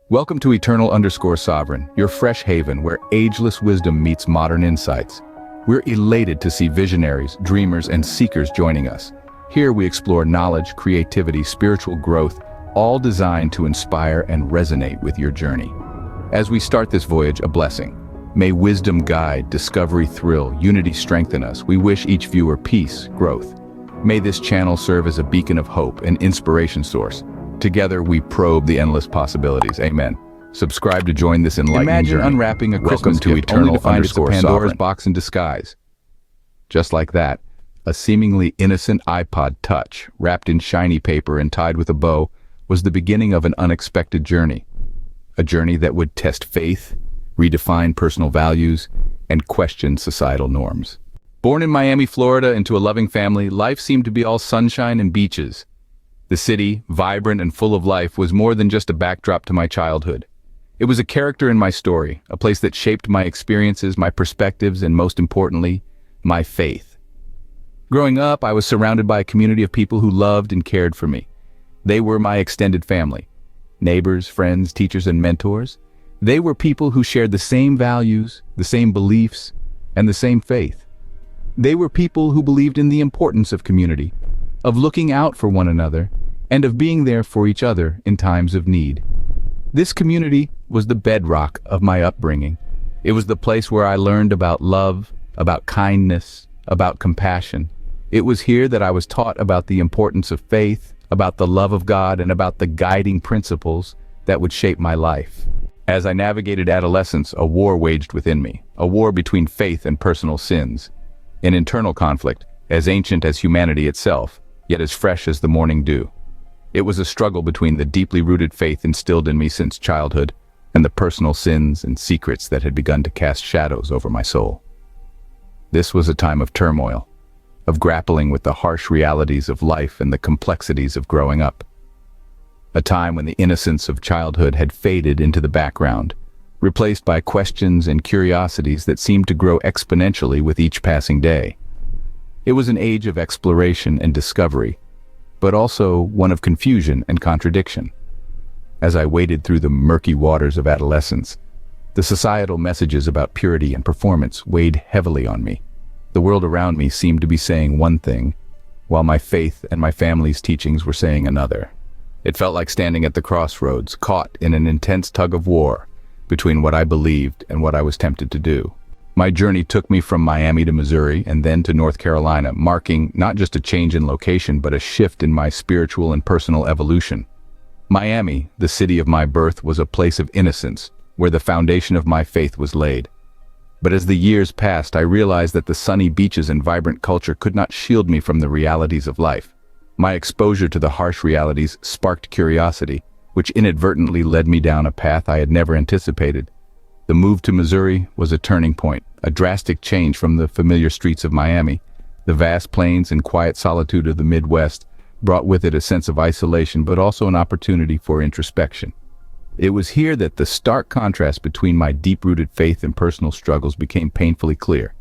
Welcome to Eternal_Sovereign, your fresh haven where ageless wisdom meets modern insights. We're elated to see visionaries, dreamers, and seekers joining us. Here we explore knowledge, creativity, spiritual growth, all designed to inspire and resonate with your journey. As we start this voyage, a blessing. May wisdom guide, discovery thrill, unity strengthen us. We wish each viewer peace, growth. May this channel serve as a beacon of hope and inspiration source. Together we probe the endless possibilities. Amen. Subscribe to join this enlightening journey. Imagine unwrapping a Christmas gift only to find it's a Pandora's box in disguise. Just like that, a seemingly innocent iPod Touch, wrapped in shiny paper and tied with a bow, was the beginning of an unexpected journey. A journey that would test faith, redefine personal values, and question societal norms. Born in Miami, Florida, into a loving family, life seemed to be all sunshine and beaches. The city, vibrant and full of life, was more than just a backdrop to my childhood. It was a character in my story, a place that shaped my experiences, my perspectives, and most importantly, my faith. Growing up, I was surrounded by a community of people who loved and cared for me. They were my extended family. Neighbors, friends, teachers, and mentors. They were people who shared the same values, the same beliefs, and the same faith. They were people who believed in the importance of community, of looking out for one another, and of being there for each other in times of need. This community was the bedrock of my upbringing. It was the place where I learned about love, about kindness, about compassion. It was here that I was taught about the importance of faith, about the love of God, and about the guiding principles that would shape my life. As I navigated adolescence, a war waged within me, a war between faith and personal sins. An internal conflict, as ancient as humanity itself, yet as fresh as the morning dew. It was a struggle between the deeply rooted faith instilled in me since childhood and the personal sins and secrets that had begun to cast shadows over my soul. This was a time of turmoil, of grappling with the harsh realities of life and the complexities of growing up. A time when the innocence of childhood had faded into the background, replaced by questions and curiosities that seemed to grow exponentially with each passing day. It was an age of exploration and discovery, but also one of confusion and contradiction. As I waded through the murky waters of adolescence, the societal messages about purity and performance weighed heavily on me. The world around me seemed to be saying one thing, while my faith and my family's teachings were saying another. It felt like standing at the crossroads, caught in an intense tug of war between what I believed and what I was tempted to do. My journey took me from Miami to Missouri and then to North Carolina, marking not just a change in location, but a shift in my spiritual and personal evolution. Miami, the city of my birth, was a place of innocence, where the foundation of my faith was laid. But as the years passed, I realized that the sunny beaches and vibrant culture could not shield me from the realities of life. My exposure to the harsh realities sparked curiosity, which inadvertently led me down a path I had never anticipated. The move to Missouri was a turning point, a drastic change from the familiar streets of Miami. The vast plains and quiet solitude of the Midwest brought with it a sense of isolation, but also an opportunity for introspection. It was here that the stark contrast between my deep-rooted faith and personal struggles became painfully clear.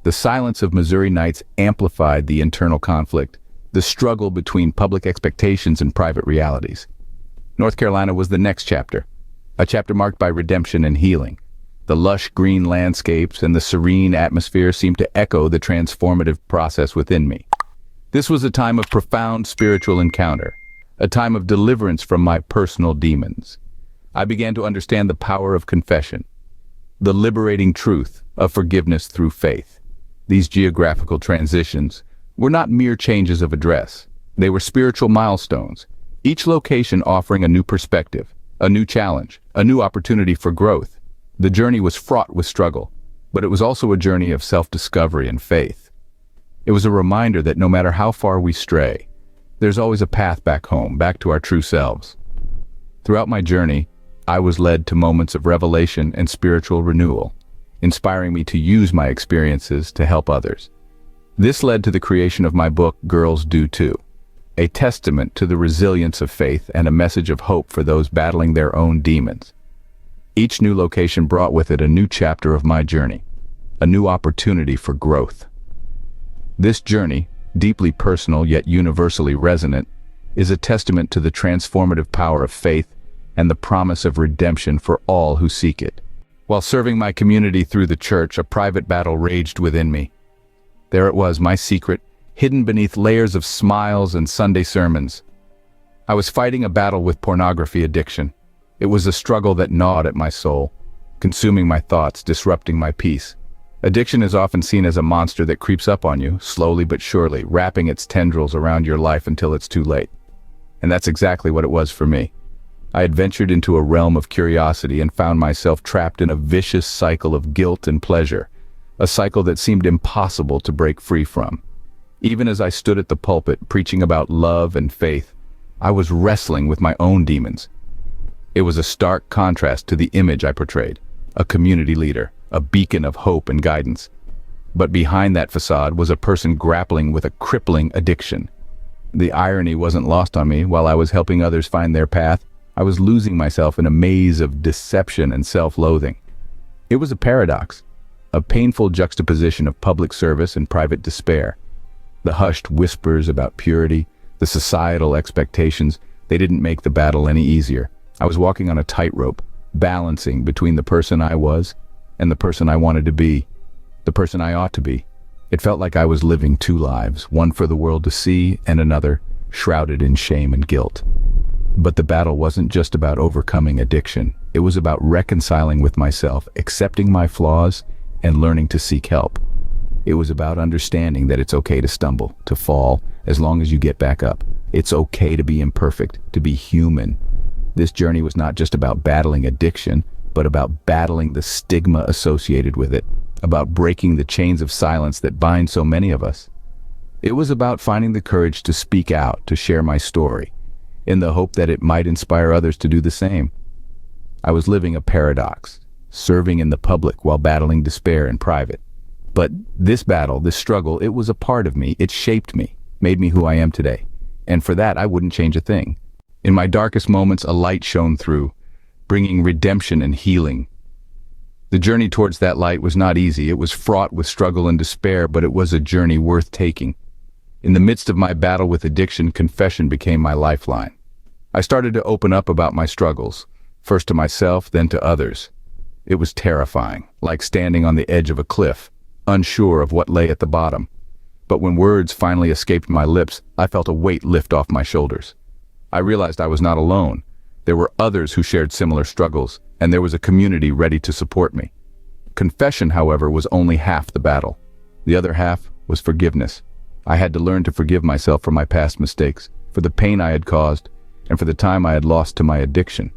The silence of Missouri nights amplified the internal conflict, the struggle between public expectations and private realities. North Carolina was the next chapter, a chapter marked by redemption and healing. The lush green landscapes and the serene atmosphere seemed to echo the transformative process within me. This was a time of profound spiritual encounter, a time of deliverance from my personal demons. I began to understand the power of confession, the liberating truth of forgiveness through faith. These geographical transitions were not mere changes of address. They were spiritual milestones, each location offering a new perspective, a new challenge, a new opportunity for growth. The journey was fraught with struggle, but it was also a journey of self-discovery and faith. It was a reminder that no matter how far we stray, there's always a path back home, back to our true selves. Throughout my journey, I was led to moments of revelation and spiritual renewal, inspiring me to use my experiences to help others. This led to the creation of my book, Girls Do Too, a testament to the resilience of faith and a message of hope for those battling their own demons. Each new location brought with it a new chapter of my journey, a new opportunity for growth. This journey, deeply personal yet universally resonant, is a testament to the transformative power of faith and the promise of redemption for all who seek it. While serving my community through the church, a private battle raged within me. There it was, my secret, hidden beneath layers of smiles and Sunday sermons. I was fighting a battle with pornography addiction. It was a struggle that gnawed at my soul, consuming my thoughts, disrupting my peace. Addiction is often seen as a monster that creeps up on you, slowly but surely, wrapping its tendrils around your life until it's too late. And that's exactly what it was for me. I had ventured into a realm of curiosity and found myself trapped in a vicious cycle of guilt and pleasure, a cycle that seemed impossible to break free from. Even as I stood at the pulpit preaching about love and faith, I was wrestling with my own demons. It was a stark contrast to the image I portrayed, a community leader, a beacon of hope and guidance. But behind that facade was a person grappling with a crippling addiction. The irony wasn't lost on me. While I was helping others find their path, I was losing myself in a maze of deception and self-loathing. It was a paradox, a painful juxtaposition of public service and private despair. The hushed whispers about purity, the societal expectations, they didn't make the battle any easier. I was walking on a tightrope, balancing between the person I was and the person I wanted to be, the person I ought to be. It felt like I was living two lives, one for the world to see and another shrouded in shame and guilt. But the battle wasn't just about overcoming addiction. It was about reconciling with myself, accepting my flaws, and learning to seek help. It was about understanding that it's okay to stumble, to fall, as long as you get back up. It's okay to be imperfect, to be human. This journey was not just about battling addiction, but about battling the stigma associated with it, about breaking the chains of silence that bind so many of us. It was about finding the courage to speak out, to share my story, in the hope that it might inspire others to do the same. I was living a paradox, serving in the public while battling despair in private. But this battle, this struggle, it was a part of me. It shaped me, made me who I am today. And for that, I wouldn't change a thing. In my darkest moments, a light shone through, bringing redemption and healing. The journey towards that light was not easy. It was fraught with struggle and despair, but it was a journey worth taking. In the midst of my battle with addiction, confession became my lifeline. I started to open up about my struggles, first to myself, then to others. It was terrifying, like standing on the edge of a cliff, unsure of what lay at the bottom. But when words finally escaped my lips, I felt a weight lift off my shoulders. I realized I was not alone. There were others who shared similar struggles, and there was a community ready to support me. Confession, however, was only half the battle. The other half was forgiveness. I had to learn to forgive myself for my past mistakes, for the pain I had caused, and for the time I had lost to my addiction.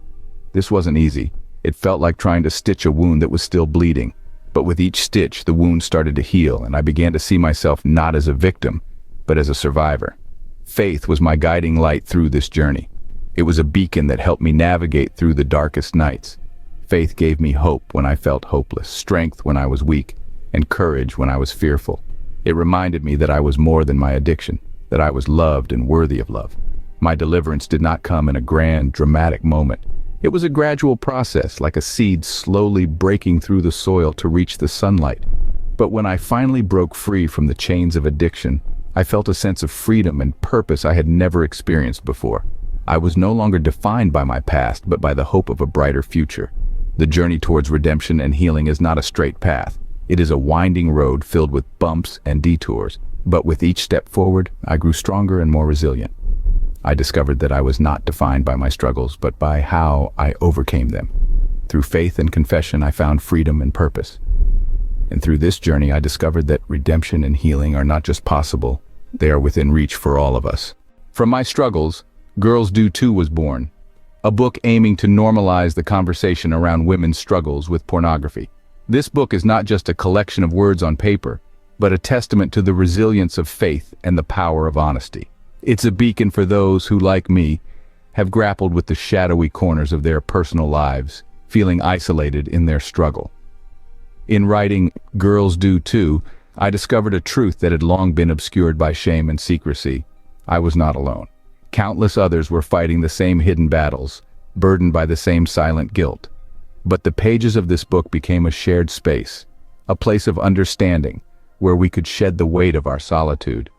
This wasn't easy. It felt like trying to stitch a wound that was still bleeding. But with each stitch, the wound started to heal, and I began to see myself not as a victim, but as a survivor. Faith was my guiding light through this journey. It was a beacon that helped me navigate through the darkest nights. Faith gave me hope when I felt hopeless, strength when I was weak, and courage when I was fearful. It reminded me that I was more than my addiction, that I was loved and worthy of love. My deliverance did not come in a grand, dramatic moment. It was a gradual process, like a seed slowly breaking through the soil to reach the sunlight. But when I finally broke free from the chains of addiction, I felt a sense of freedom and purpose I had never experienced before. I was no longer defined by my past, but by the hope of a brighter future. The journey towards redemption and healing is not a straight path. It is a winding road filled with bumps and detours, but with each step forward, I grew stronger and more resilient. I discovered that I was not defined by my struggles, but by how I overcame them. Through faith and confession, I found freedom and purpose. And through this journey, I discovered that redemption and healing are not just possible, they are within reach for all of us. From my struggles, Girls Do Too was born, a book aiming to normalize the conversation around women's struggles with pornography. This book is not just a collection of words on paper, but a testament to the resilience of faith and the power of honesty. It's a beacon for those who, like me, have grappled with the shadowy corners of their personal lives, feeling isolated in their struggle. In writing Girls Do Too, I discovered a truth that had long been obscured by shame and secrecy. I was not alone. Countless others were fighting the same hidden battles, burdened by the same silent guilt. But the pages of this book became a shared space, a place of understanding, where we could shed the weight of our solitude.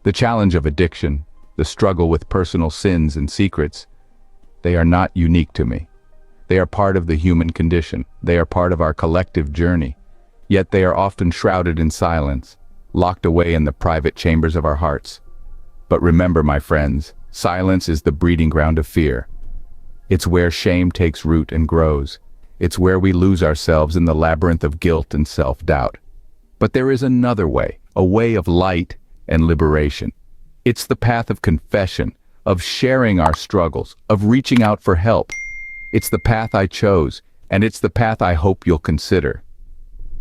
The challenge of addiction, the struggle with personal sins and secrets, They are not unique to me. They are part of the human condition. They are part of our collective journey. Yet they are often shrouded in silence, locked away in the private chambers of our hearts. But remember, my friends, silence is the breeding ground of fear. It's where shame takes root and grows. It's where we lose ourselves in the labyrinth of guilt and self-doubt. But there is another way, a way of light and liberation. It's the path of confession, of sharing our struggles, of reaching out for help. It's the path I chose, and it's the path I hope you'll consider.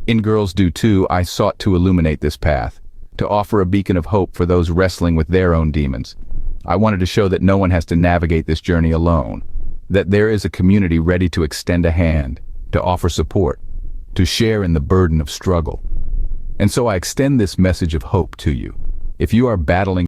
In Girls Do Too, I sought to illuminate this path, to offer a beacon of hope for those wrestling with their own demons. I wanted to show that no one has to navigate this journey alone, that there is a community ready to extend a hand, to offer support, to share in the burden of struggle. And so I extend this message of hope to you. If you are battling